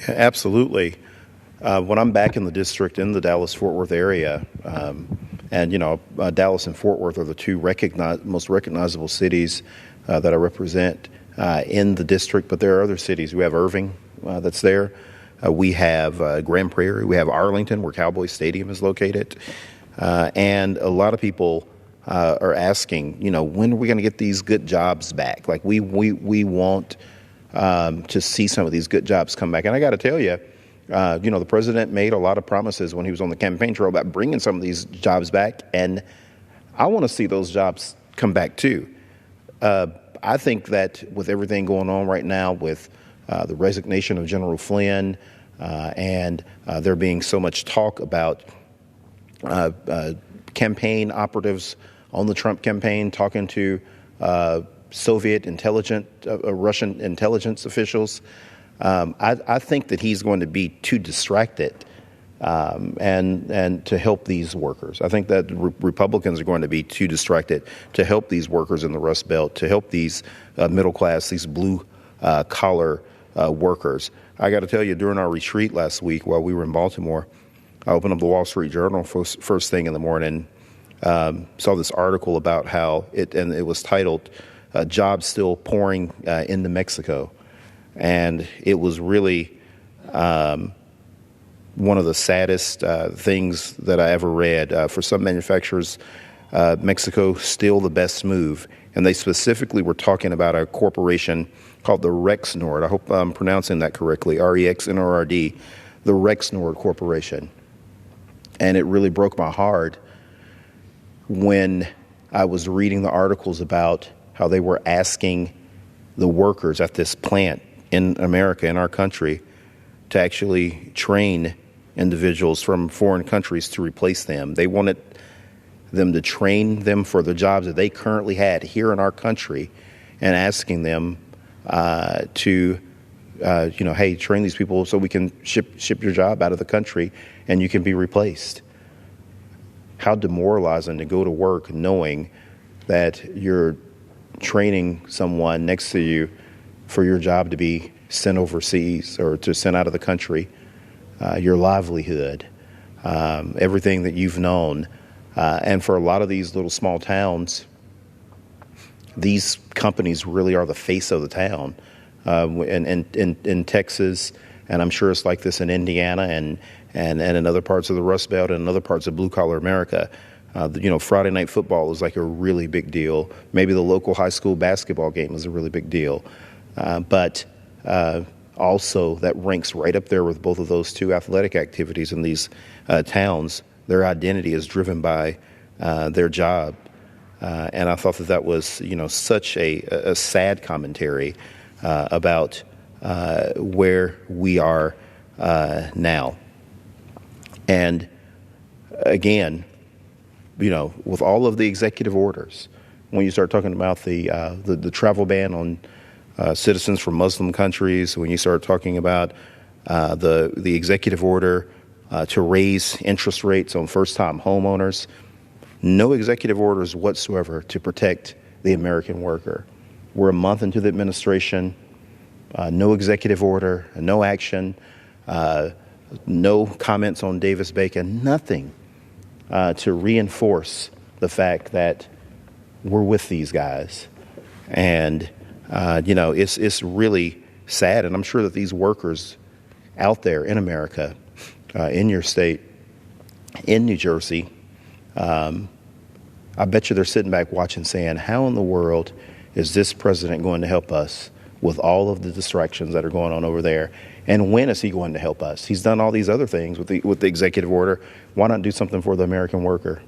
Absolutely. When I'm back in the district in the Dallas-Fort Worth area, and Dallas and Fort Worth are the two most recognizable cities that I represent in the district, but there are other cities. We have Irving that's there. We have Grand Prairie. We have Arlington, where Cowboy Stadium is located. And a lot of people are asking, when are we going to get these good jobs back? Like we want to see some of these good jobs come back. And I got to tell you, the president made a lot of promises when he was on the campaign trail about bringing some of these jobs back. And I want to see those jobs come back, too. I think that with everything going on right now with the resignation of General Flynn and there being so much talk about campaign operatives on the Trump campaign talking to Russian intelligence officials, I think that he's going to be too distracted and to help these workers. I think that Republicans are going to be too distracted to help these workers in the Rust Belt, to help these middle class, these blue collar workers. I got to tell you, during our retreat last week while we were in Baltimore, I opened up the Wall Street Journal first thing in the morning, saw this article about how it was titled, Jobs Still Pouring into Mexico. And it was really one of the saddest things that I ever read. For some manufacturers, Mexico still the best move. And they specifically were talking about a corporation called the Rexnord. I hope I'm pronouncing that correctly, Rexnord, the Rexnord Corporation. And it really broke my heart when I was reading the articles about how they were asking the workers at this plant in America, in our country, to actually train individuals from foreign countries to replace them. They wanted them to train them for the jobs that they currently had here in our country and asking them to hey, train these people so we can ship your job out of the country and you can be replaced. How demoralizing to go to work knowing that you're training someone next to you for your job to be sent overseas or to send out of the country, your livelihood, everything that you've known. And for a lot of these little small towns, these companies really are the face of the town. In Texas, and I'm sure it's like this in Indiana and in other parts of the Rust Belt and in other parts of blue-collar America. Friday night football is like a really big deal. Maybe the local high school basketball game is a really big deal. But also that ranks right up there with both of those two athletic activities in these towns. Their identity is driven by their job. And I thought that was, such a sad commentary about where we are now. And again, with all of the executive orders, when you start talking about the travel ban on citizens from Muslim countries, when you start talking about the executive order to raise interest rates on first-time homeowners, no executive orders whatsoever to protect the American worker. We're a month into the administration, no executive order, no action, no comments on Davis-Bacon, nothing to reinforce the fact that we're with these guys. And, it's really sad. And I'm sure that these workers out there in America, in your state, in New Jersey, I bet you they're sitting back watching saying, how in the world is this president going to help us with all of the distractions that are going on over there? And when is he going to help us? He's done all these other things with the executive order. Why not do something for the American worker?